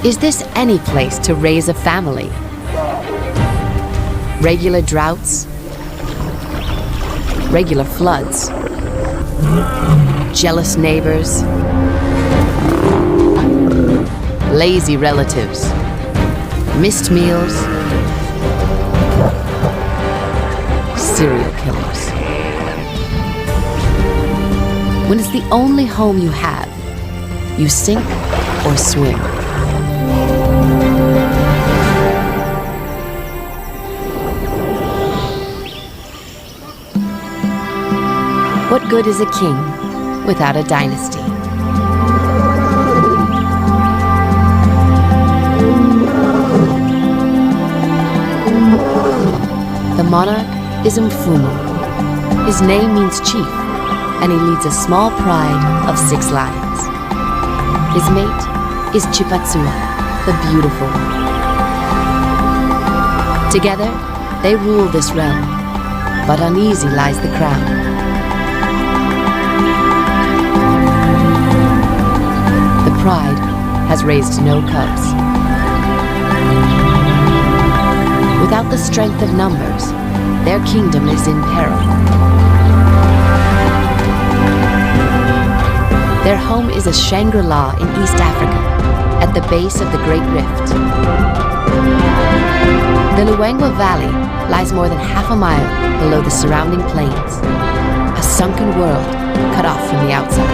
Is this any place to raise a family? Regular droughts, regular floods, jealous neighbors, lazy relatives, missed meals, serial killers. When it's the only home you have, you sink or swim. What good is a king without a dynasty? The monarch is Mfumu. His name means chief, and he leads a small pride of 6 lions. His mate is Chipatsua, the beautiful. Together, they rule this realm, but uneasy lies the crown. The pride has raised no cubs. Without the strength of numbers, their kingdom is in peril. Their home is a Shangri-La in East Africa, at the base of the Great Rift. The Luangwa Valley lies more than half a mile below the surrounding plains, a sunken world cut off from the outside.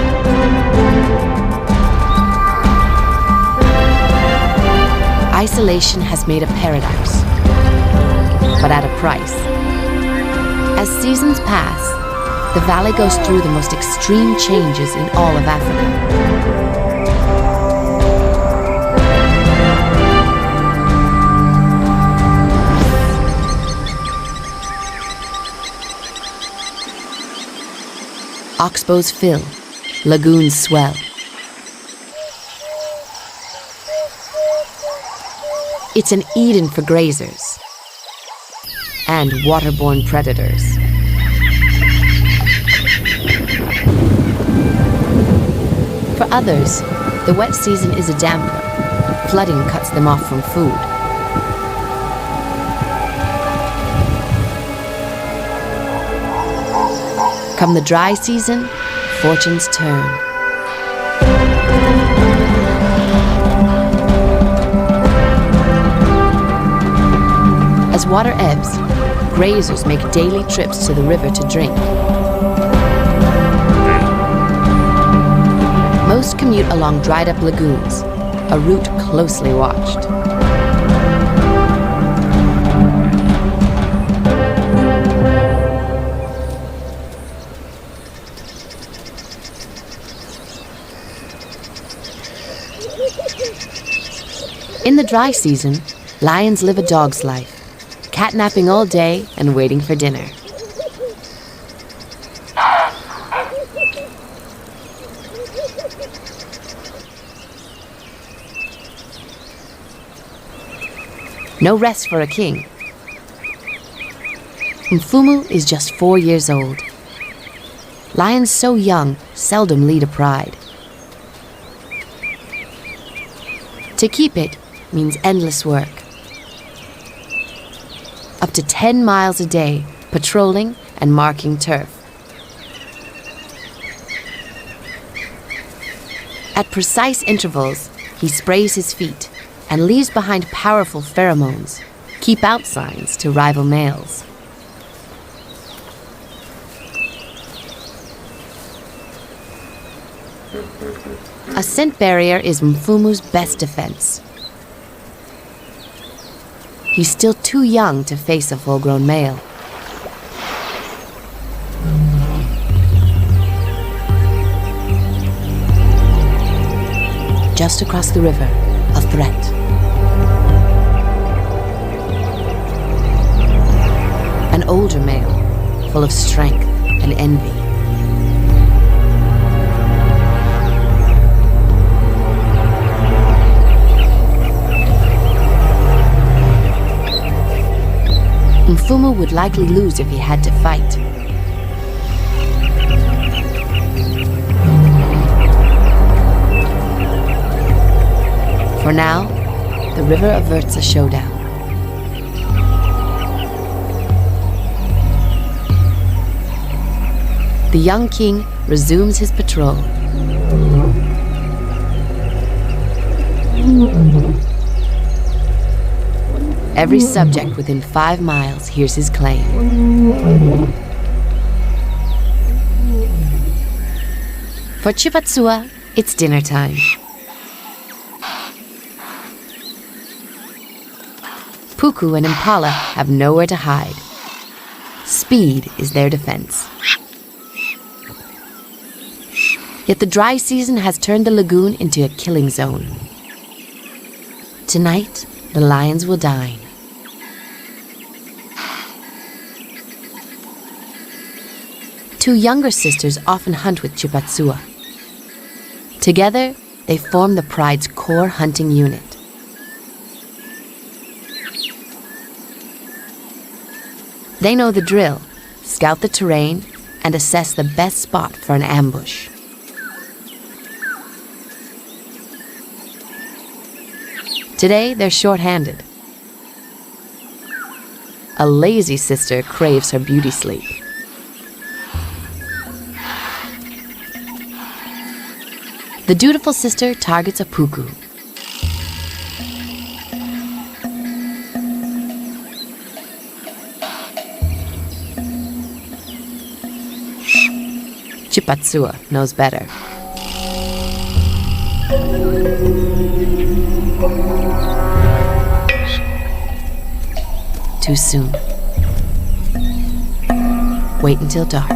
Isolation has made a paradise, but at a price. As seasons pass, the valley goes through the most extreme changes in all of Africa. Oxbows fill, lagoons swell. It's an Eden for grazers and waterborne predators. For others, the wet season is a damper. Flooding cuts them off from food. Come the dry season, fortunes turn. As water ebbs, grazers make daily trips to the river to drink. Most commute along dried-up lagoons, a route closely watched. In the dry season, lions live a dog's life, catnapping all day and waiting for dinner. No rest for a king. Mfumu is just 4 years old. Lions so young seldom lead a pride. To keep it means endless work. Up to 10 miles a day, patrolling and marking turf. At precise intervals, he sprays his feet and leaves behind powerful pheromones, keep out signs to rival males. A scent barrier is Mfumu's best defense. He's still too young to face a full-grown male. Just across the river, a threat. An older male, full of strength and envy. Mfumu would likely lose if he had to fight. For now, the river averts a showdown. The young king resumes his patrol. Every subject within 5 miles hears his claim. For Chipatsua, it's dinner time. Puku and Impala have nowhere to hide. Speed is their defense. Yet the dry season has turned the lagoon into a killing zone. Tonight, the lions will dine. Two younger sisters often hunt with Chipatsua. Together, they form the pride's core hunting unit. They know the drill, scout the terrain, and assess the best spot for an ambush. Today, they're short-handed. A lazy sister craves her beauty sleep. The dutiful sister targets a puku. Chipatsua knows better. Too soon. Wait until dark.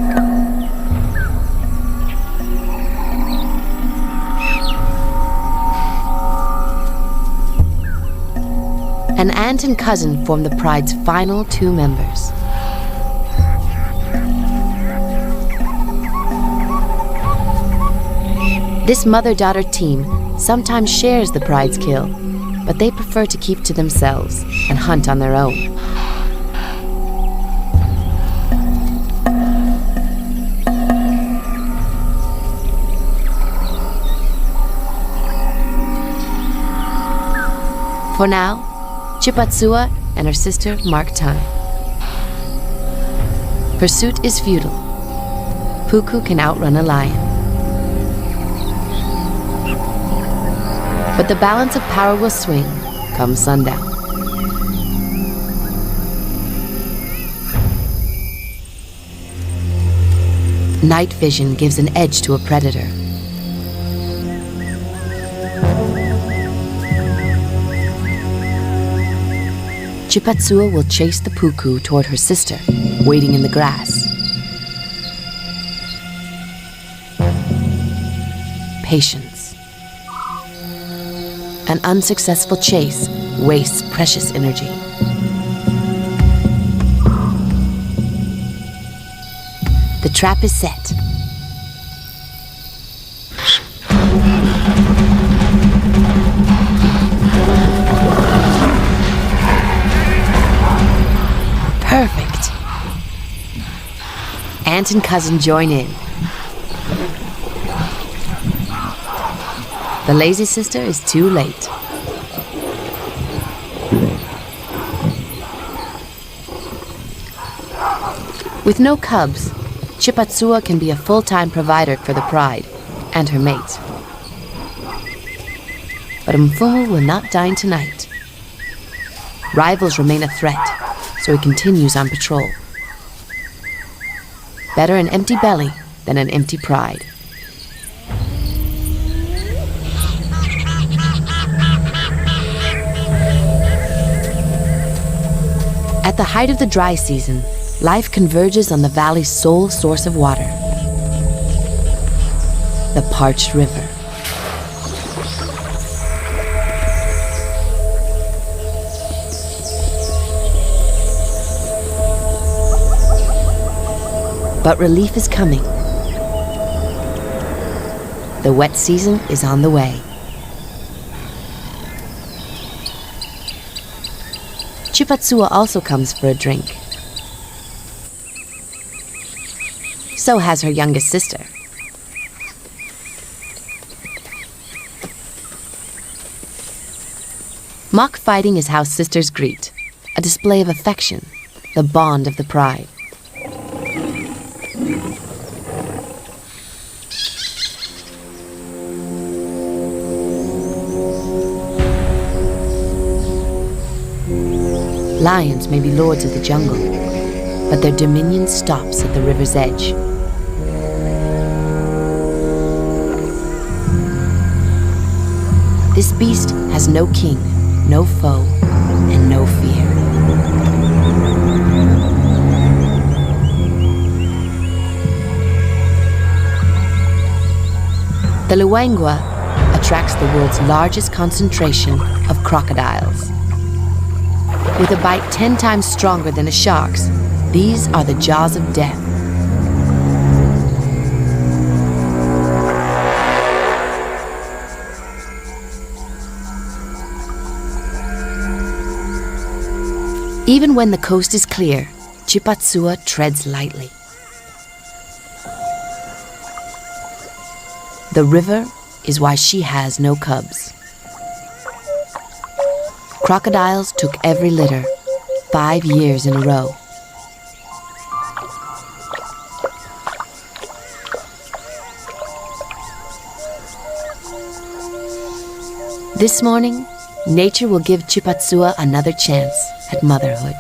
An aunt and cousin form the pride's final 2 members. This mother-daughter team sometimes shares the pride's kill, but they prefer to keep to themselves and hunt on their own. For now, Chipatsua and her sister mark time. Pursuit is futile. Puku can outrun a lion. But the balance of power will swing come sundown. Night vision gives an edge to a predator. Chipatsua will chase the puku toward her sister, waiting in the grass. Patience. An unsuccessful chase wastes precious energy. The trap is set. Perfect. Aunt and cousin join in. The lazy sister is too late. With no cubs, Chipatsua can be a full-time provider for the pride and her mate. But Mfumu will not dine tonight. Rivals remain a threat, so he continues on patrol. Better an empty belly than an empty pride. At the height of the dry season, life converges on the valley's sole source of water, the parched river. But relief is coming. The wet season is on the way. Chipatsua also comes for a drink. So has her youngest sister. Mock fighting is how sisters greet, a display of affection, the bond of the pride. Lions may be lords of the jungle, but their dominion stops at the river's edge. This beast has no king, no foe, and no fear. The Luangwa attracts the world's largest concentration of crocodiles. With a bite 10 times stronger than a shark's, these are the jaws of death. Even when the coast is clear, Chipatsua treads lightly. The river is why she has no cubs. Crocodiles took every litter, 5 years in a row. This morning, nature will give Chipatsua another chance at motherhood.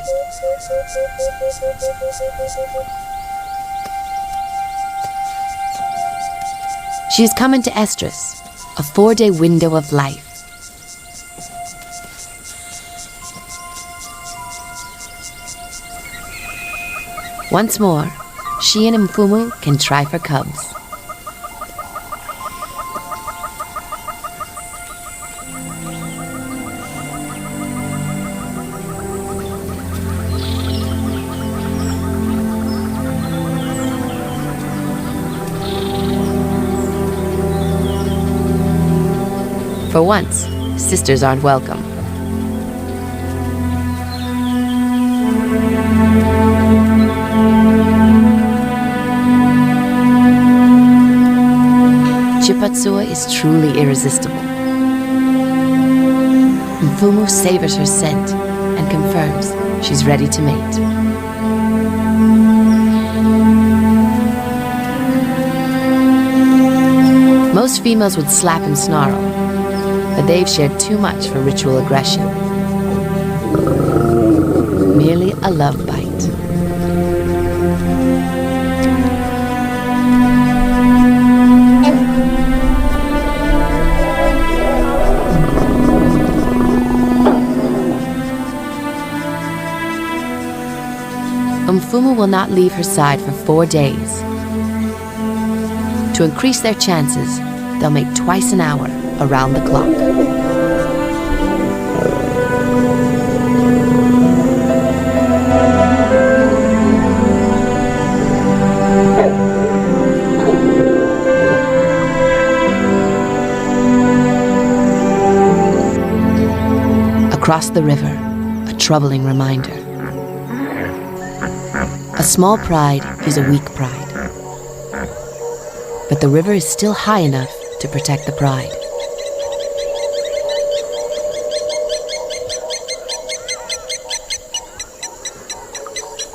She has come into estrus, a 4-day window of life. Once more, she and Mfumu can try for cubs. For once, sisters aren't welcome. Chipatsua is truly irresistible. Mfumu savors her scent and confirms she's ready to mate. Most females would slap and snarl, but they've shared too much for ritual aggression. Merely a love bite. Mfumu will not leave her side for 4 days. To increase their chances, they'll make twice an hour around the clock. Across the river, a troubling reminder. A small pride is a weak pride. But the river is still high enough to protect the pride.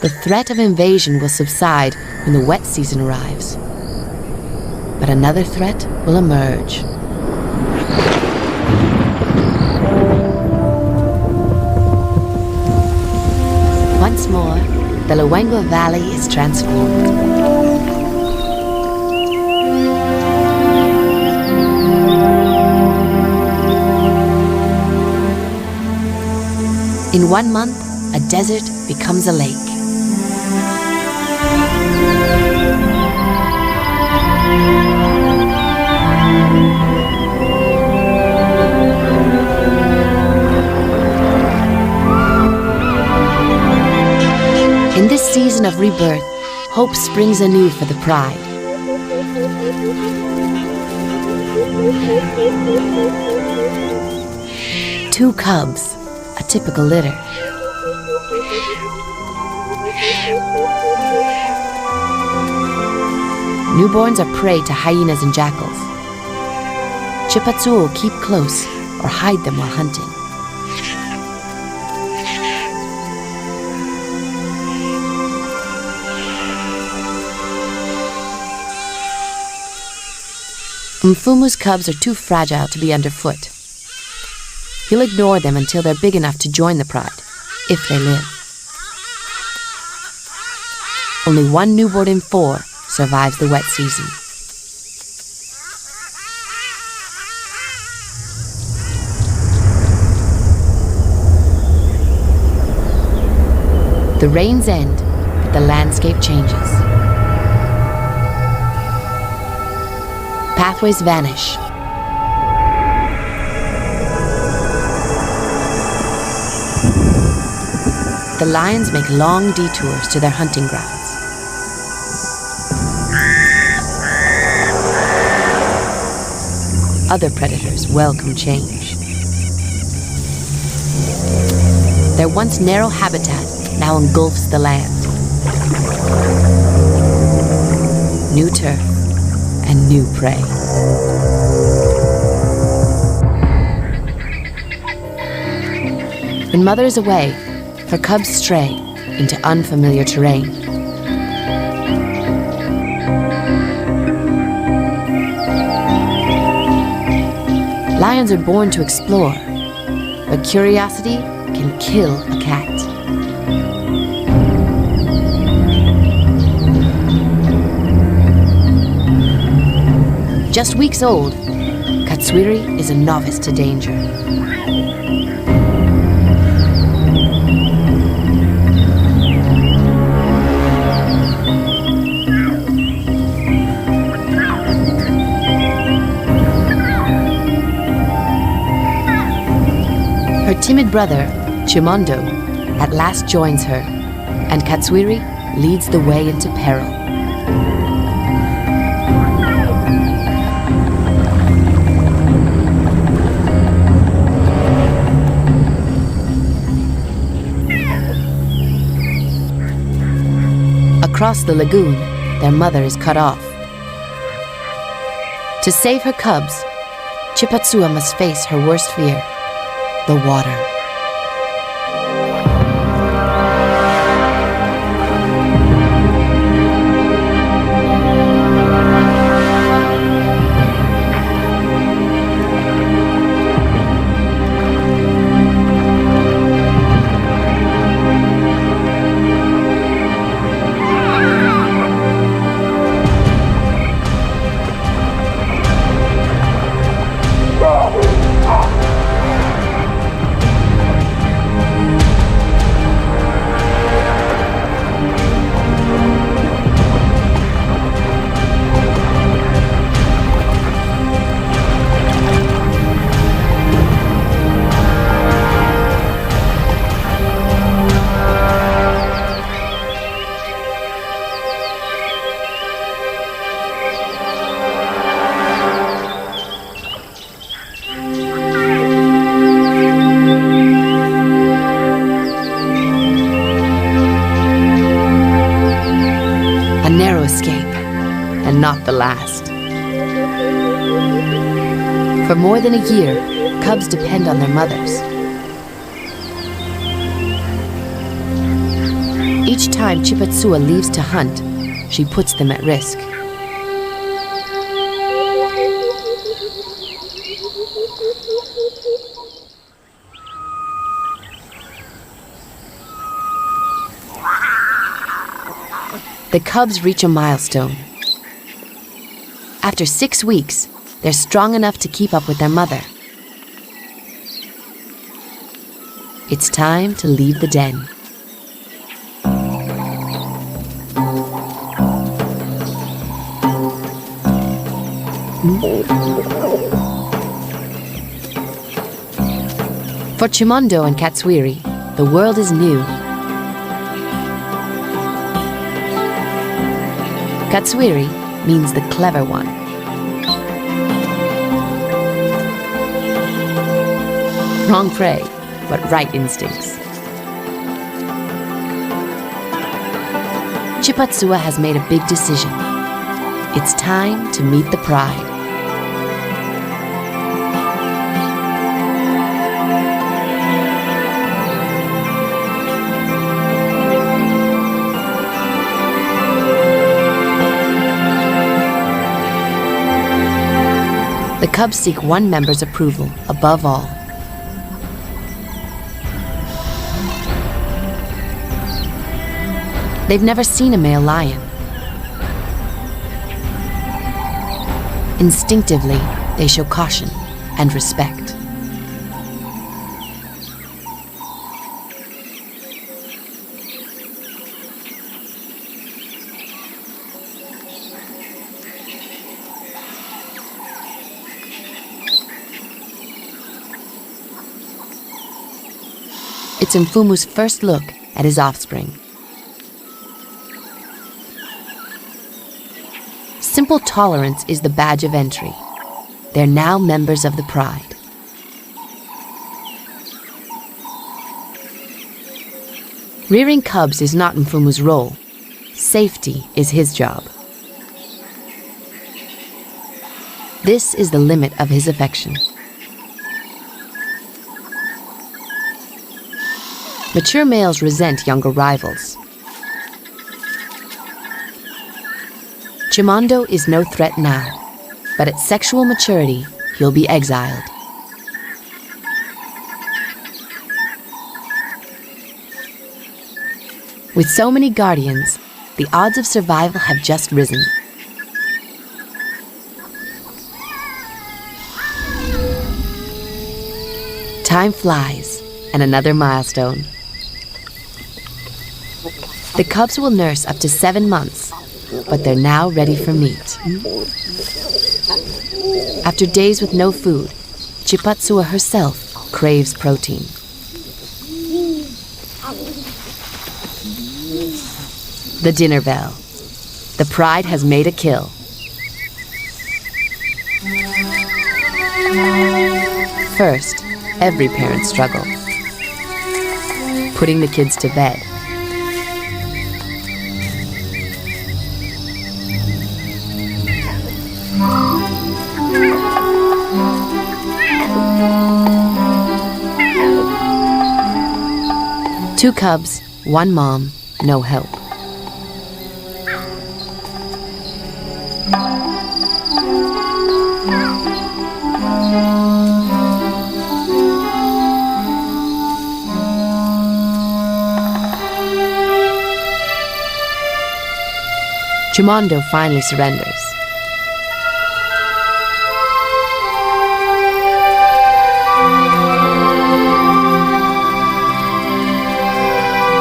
The threat of invasion will subside when the wet season arrives. But another threat will emerge. Once more, the Luangwa Valley is transformed. In 1 month, a desert becomes a lake. In this season of rebirth, hope springs anew for the pride. Two cubs, a typical litter. Newborns are prey to hyenas and jackals. Chipatsua will keep close or hide them while hunting. Mfumu's cubs are too fragile to be underfoot. He'll ignore them until they're big enough to join the pride, if they live. Only one newborn in 4 survives the wet season. The rains end, but the landscape changes. Pathways vanish. The lions make long detours to their hunting grounds. Other predators welcome change. Their once narrow habitat now engulfs the land. New turf and new prey. When mother is away, her cubs stray into unfamiliar terrain. Lions are born to explore, but curiosity can kill a cat. Just weeks old, Katswiri is a novice to danger. Her timid brother, Chimondo, at last joins her, and Katswiri leads the way into peril. Across the lagoon, their mother is cut off. To save her cubs, Chipatsua must face her worst fear, the water. A narrow escape, and not the last. For more than a year, cubs depend on their mothers. Each time Chipatsua leaves to hunt, she puts them at risk. The cubs reach a milestone. After 6 weeks, they're strong enough to keep up with their mother. It's time to leave the den. For Chimondo and Katswiri, the world is new. Katswiri means the clever one. Wrong prey, but right instincts. Chipatsua has made a big decision. It's time to meet the pride. The cubs seek one member's approval above all. They've never seen a male lion. Instinctively, they show caution and respect. It's Mfumu's first look at his offspring. Simple tolerance is the badge of entry. They're now members of the pride. Rearing cubs is not Mfumu's role. Safety is his job. This is the limit of his affection. Mature males resent younger rivals. Chimondo is no threat now, but at sexual maturity, he'll be exiled. With so many guardians, the odds of survival have just risen. Time flies, and another milestone. The cubs will nurse up to 7 months, but they're now ready for meat. After days with no food, Chipatsua herself craves protein. The dinner bell. The pride has made a kill. First, every parent struggles. Putting the kids to bed. Two cubs, one mom, no help. Chimondo finally surrenders.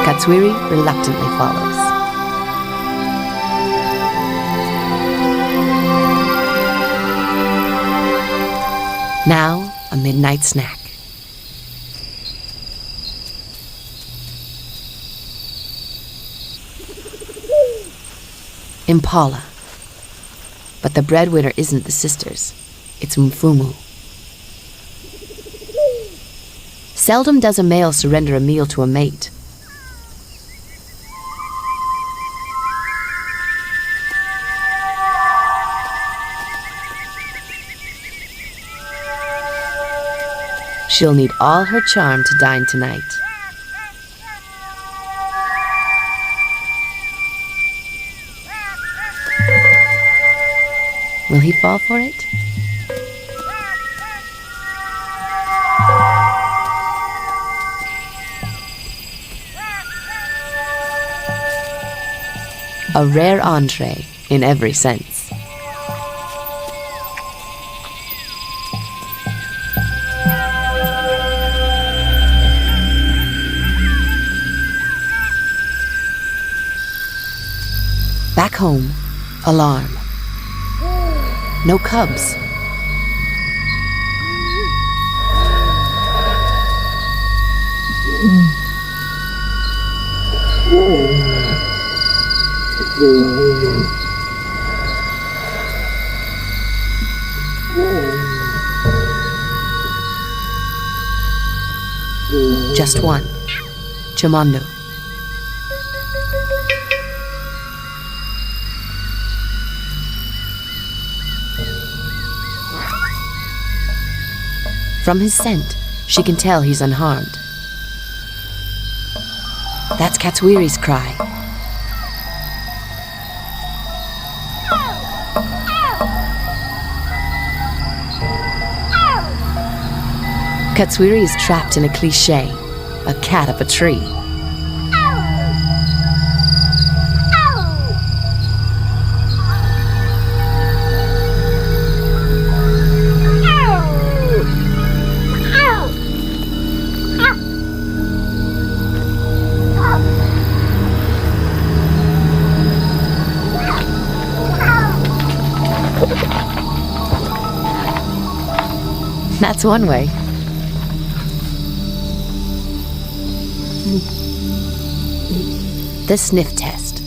Katswiri reluctantly follows. Now, a midnight snack. Impala. But the breadwinner isn't the sisters, it's Mfumu. Seldom does a male surrender a meal to a mate. She'll need all her charm to dine tonight. Will he fall for it? A rare entree in every sense. Back home, alarm. No cubs. Just one. Chimondo. From his scent, she can tell he's unharmed. That's Katswiri's cry. Katswiri is trapped in a cliché, a cat up a tree. That's one way. The sniff test.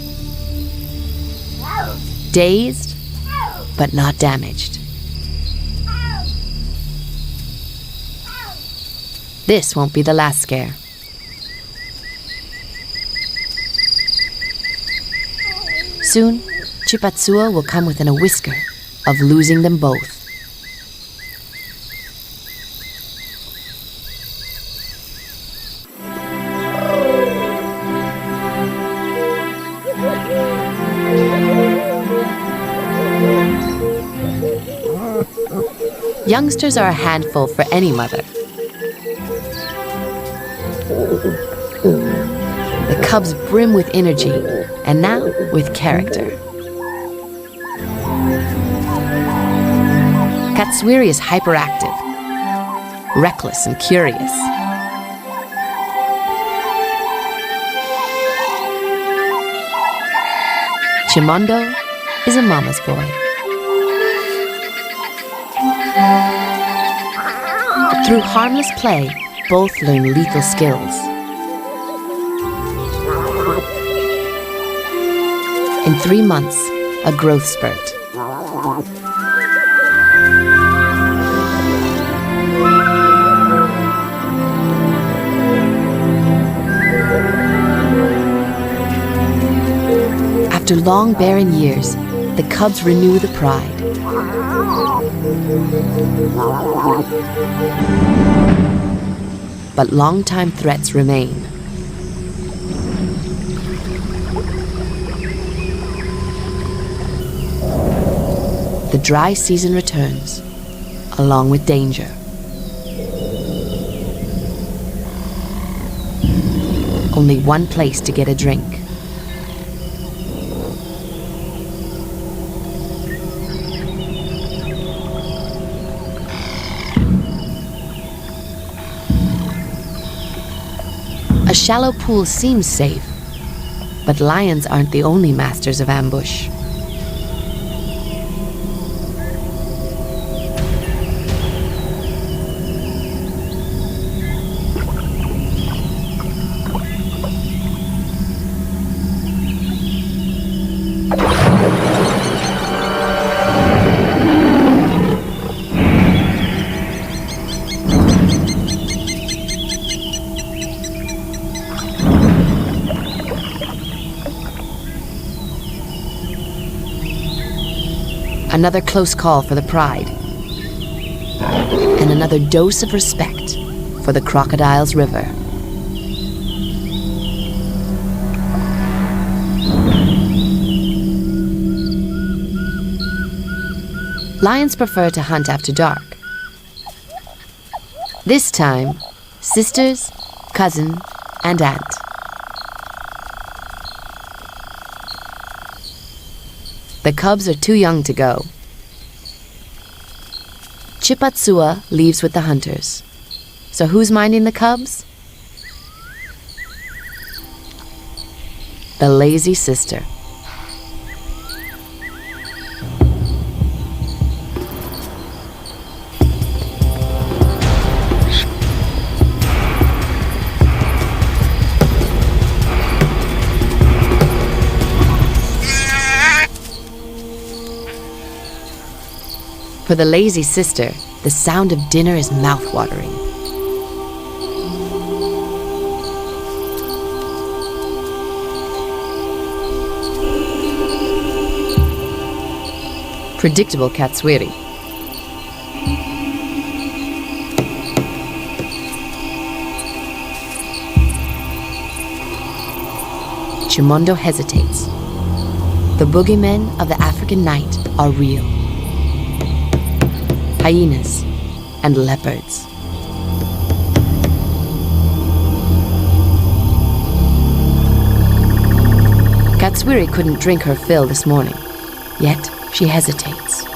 Dazed, but not damaged. This won't be the last scare. Soon, Chipatsua will come within a whisker of losing them both. Youngsters are a handful for any mother. The cubs brim with energy, and now with character. Katswiri is hyperactive, reckless and curious. Chimondo is a mama's boy. Through harmless play, both learn lethal skills. In 3 months, a growth spurt. After long barren years, the cubs renew the pride. But long-time threats remain. The dry season returns, along with danger. Only one place to get a drink. A shallow pool seems safe, but lions aren't the only masters of ambush. Another close call for the pride. And another dose of respect for the Crocodile's river. Lions prefer to hunt after dark. This time, sisters, cousin, and aunt. The cubs are too young to go. Chipatsua leaves with the hunters. So who's minding the cubs? The lazy sister. For the lazy sister, the sound of dinner is mouth-watering. Predictable Katswiri. Chimondo hesitates. The boogeymen of the African night are real. Hyenas and leopards. Katswiri couldn't drink her fill this morning, yet she hesitates.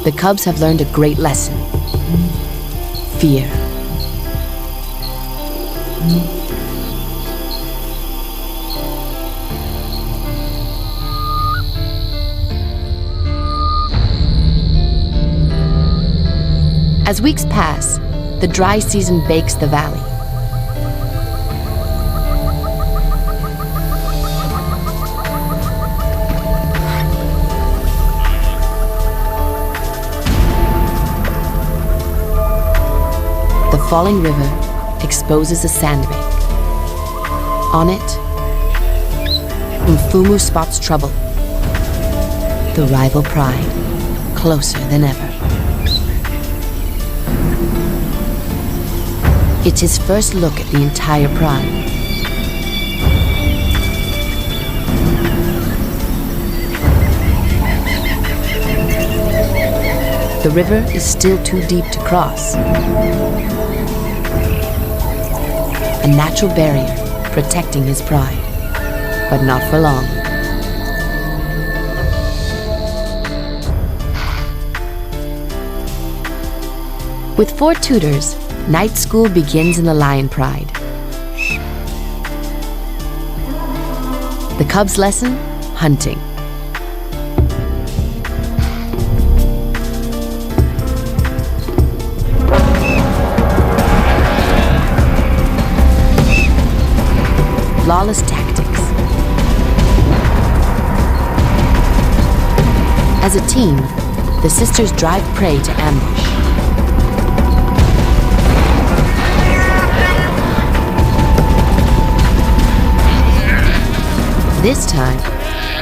The cubs have learned a great lesson. Fear. As weeks pass, the dry season bakes the valley. The falling river exposes a sandbank. On it, Mfumu spots trouble. The rival pride, closer than ever. It's his first look at the entire pride. The river is still too deep to cross. A natural barrier protecting his pride, but not for long. With 4 tutors, night school begins in the lion pride. The cubs' lesson? Hunting. Flawless tactics. As a team, the sisters drive prey to ambush. This time,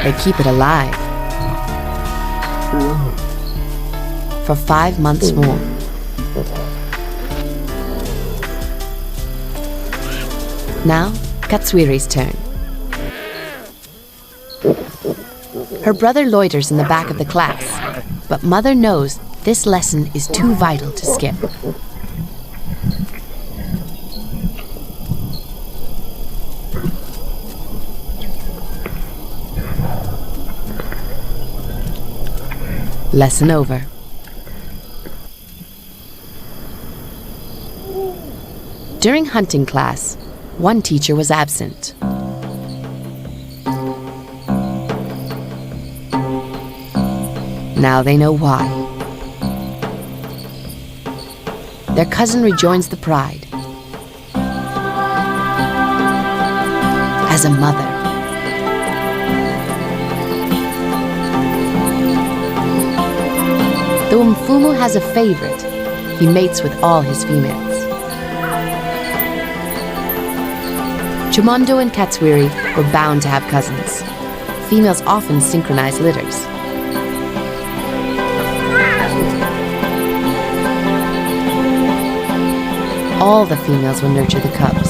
they keep it alive. For 5 months more. Now, Katswiri's turn. Her brother loiters in the back of the class, but Mother knows this lesson is too vital to skip. Lesson over. During hunting class, one teacher was absent. Now they know why. Their cousin rejoins the pride. As a mother. Though Mfumu has a favorite, he mates with all his females. Chimondo and Katswiri were bound to have cousins. Females often synchronize litters. All the females will nurture the cubs.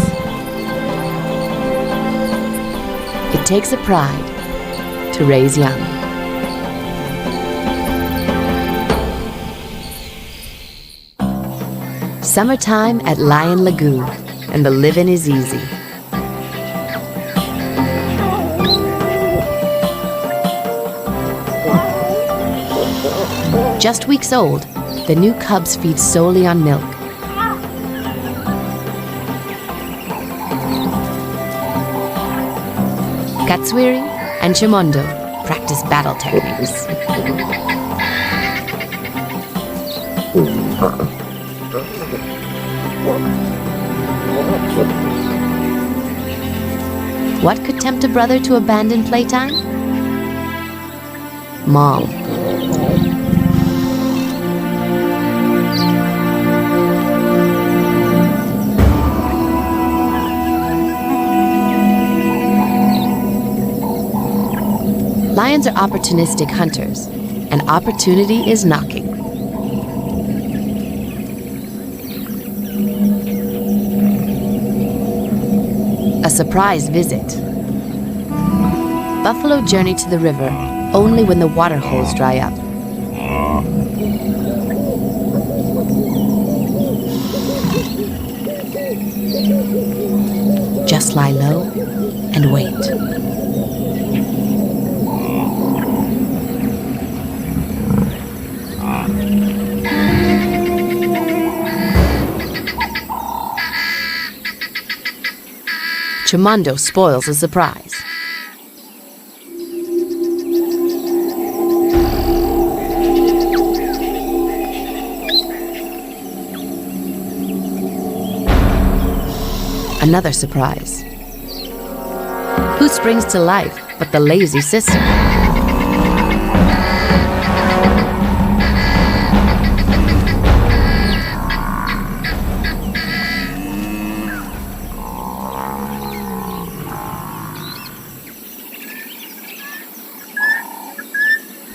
It takes a pride to raise young. Summertime at Lion Lagoon, and the living is easy. Just weeks old, the new cubs feed solely on milk. Katswiri and Chimondo practice battle techniques. What could tempt a brother to abandon playtime? Mom. Lions are opportunistic hunters, and opportunity is knocking. A surprise visit. Buffalo journey to the river only when the water holes dry up. Just lie low and wait. Chimondo spoils the surprise. Another surprise. Who springs to life but the lazy sister?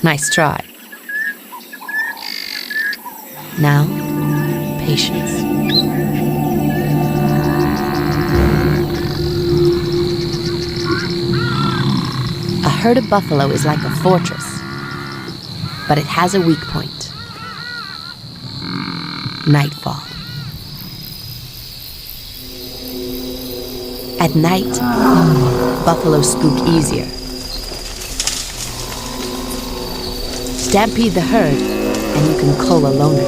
Nice try. Now, patience. A herd of buffalo is like a fortress, but it has a weak point. Nightfall. At night, buffalo spook easier. Stampede the herd, and you can cull a loner.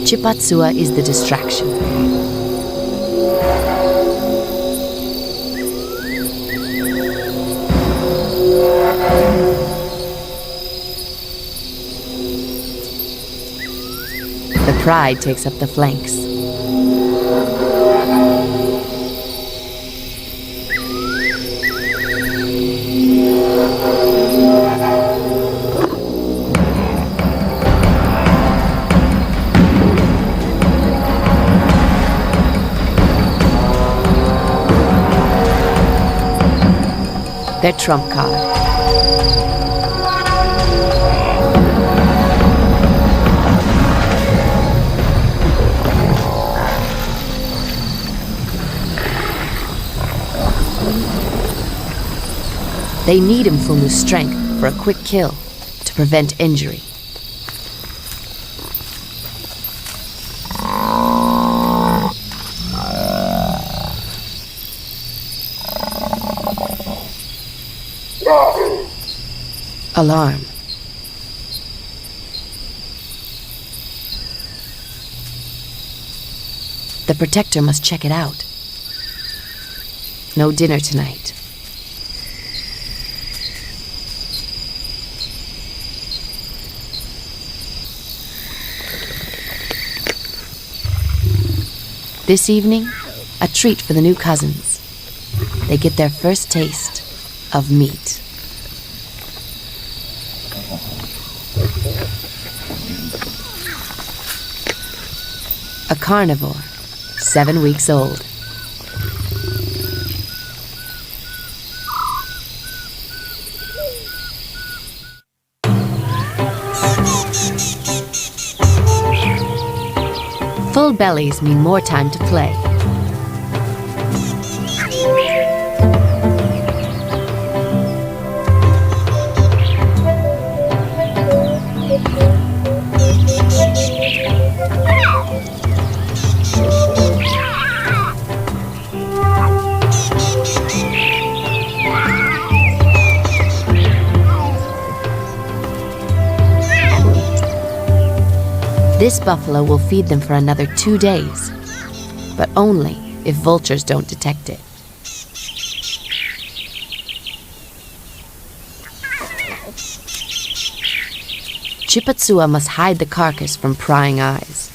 Chipatsua is the distraction. The pride takes up the flanks. Their trump card. They need Mfumu's strength for a quick kill to prevent injury. Alarm. The protector must check it out. No dinner tonight. This evening, a treat for the new cousins. They get their first taste of meat. A carnivore, 7 weeks old. Full bellies mean more time to play. This buffalo will feed them for another 2 days, but only if vultures don't detect it. Chipatsua must hide the carcass from prying eyes.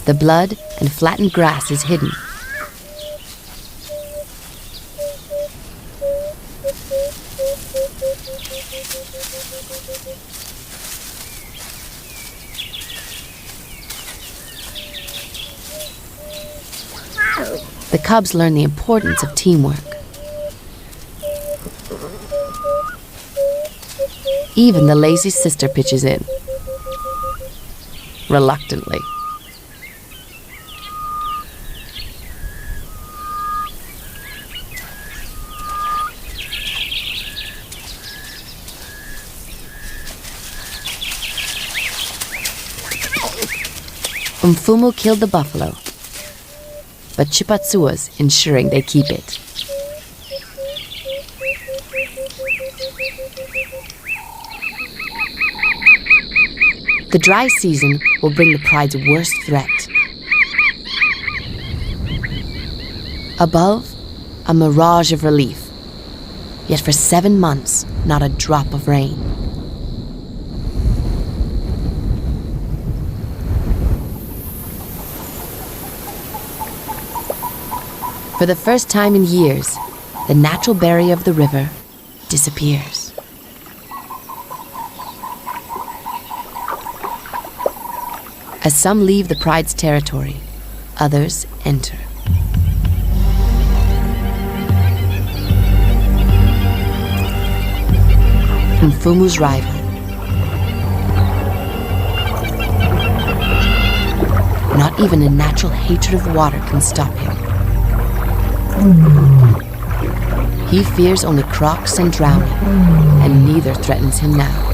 The blood and flattened grass is hidden. The cubs learn the importance of teamwork. Even the lazy sister pitches in, reluctantly. Mfumu killed the buffalo, but Chipatsua's ensuring they keep it. The dry season will bring the pride's worst threat. Above, a mirage of relief. Yet for 7 months, not a drop of rain. For the first time in years, the natural barrier of the river disappears. As some leave the pride's territory, others enter. Mfumu's rival. Not even a natural hatred of water can stop him. He fears only crocs and drowning, and neither threatens him now.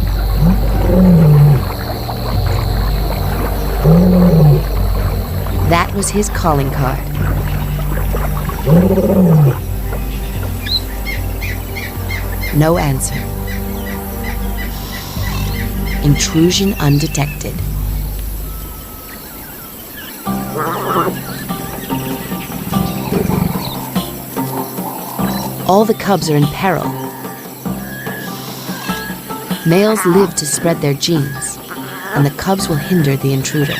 That was his calling card. No answer. Intrusion undetected. All the cubs are in peril. Males live to spread their genes, and the cubs will hinder the intruder.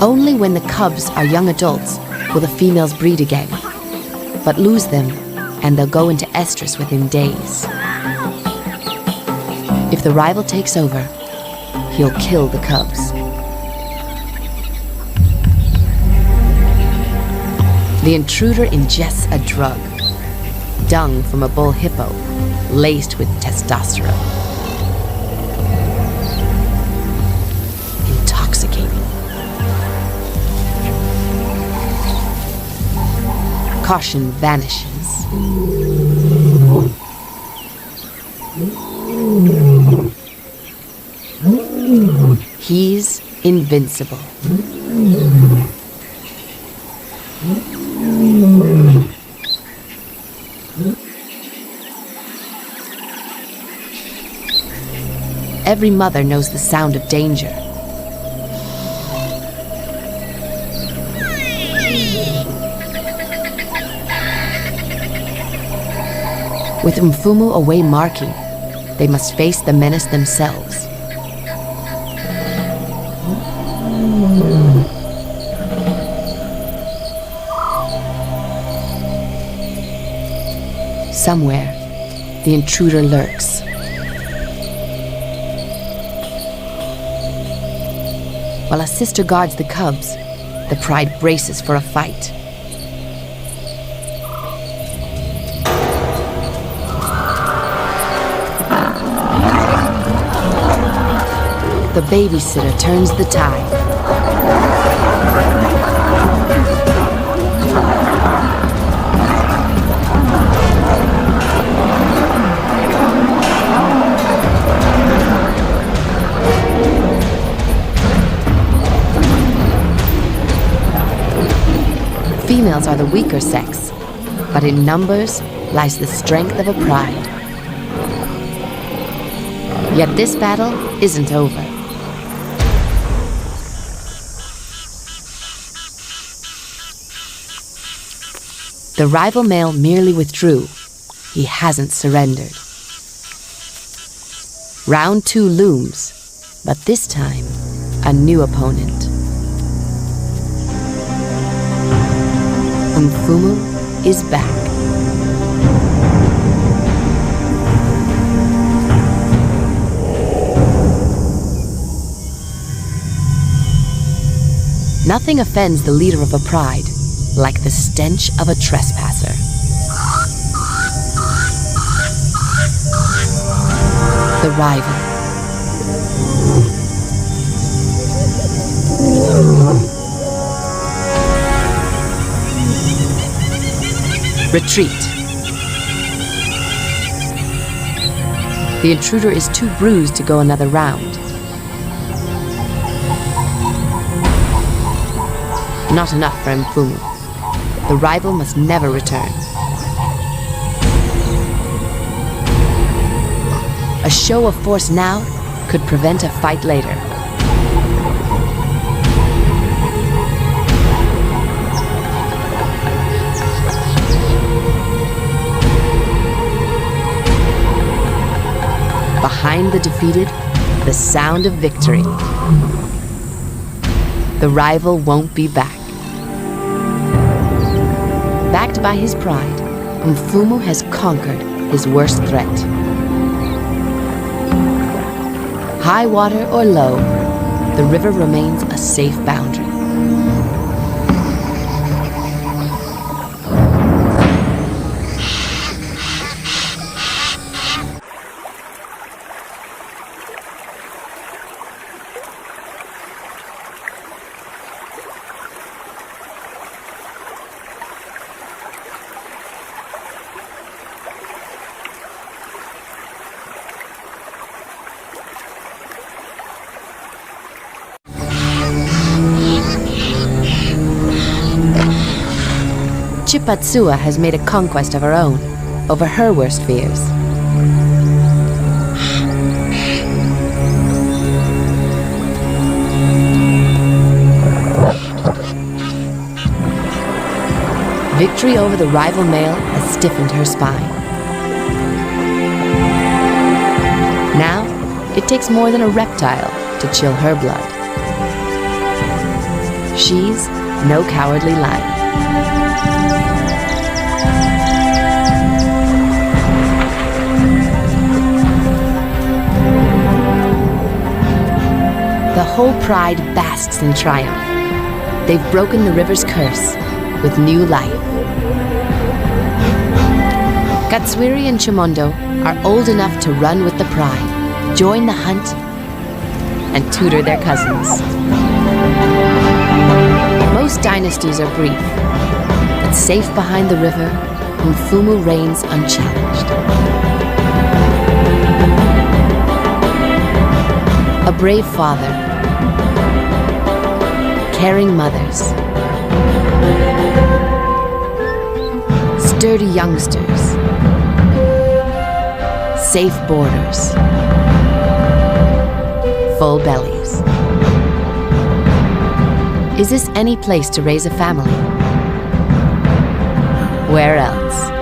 Only when the cubs are young adults will the females breed again, but lose them and they'll go into estrus within days. If the rival takes over, he'll kill the cubs. The intruder ingests a drug, dung from a bull hippo, laced with testosterone. Intoxicating. Caution vanishes. He's invincible. Every mother knows the sound of danger. With Mfumu away marking, they must face the menace themselves. Somewhere, the intruder lurks. While a sister guards the cubs, the pride braces for a fight. The babysitter turns the tide. Females are the weaker sex, but in numbers lies the strength of a pride. Yet this battle isn't over. The rival male merely withdrew. He hasn't surrendered. Round 2 looms, but this time, a new opponent. Mfumu is back. Nothing offends the leader of a pride like the stench of a trespasser. The rival. Retreat. The intruder is too bruised to go another round. Not enough for Mfumu. The rival must never return. A show of force now could prevent a fight later. Behind the defeated, the sound of victory. The rival won't be back. Backed by his pride, Mfumu has conquered his worst threat. High water or low, the river remains a safe boundary. Chipatsua has made a conquest of her own, over her worst fears. Victory over the rival male has stiffened her spine. Now, it takes more than a reptile to chill her blood. She's no cowardly lion. The whole pride basks in triumph. They've broken the river's curse with new life. Katswiri and Chimondo are old enough to run with the pride, join the hunt, and tutor their cousins. Most dynasties are brief, but safe behind the river, Mfumu reigns unchallenged. A brave father, caring mothers, sturdy youngsters, safe borders, full bellies. Is this any place to raise a family? Where else?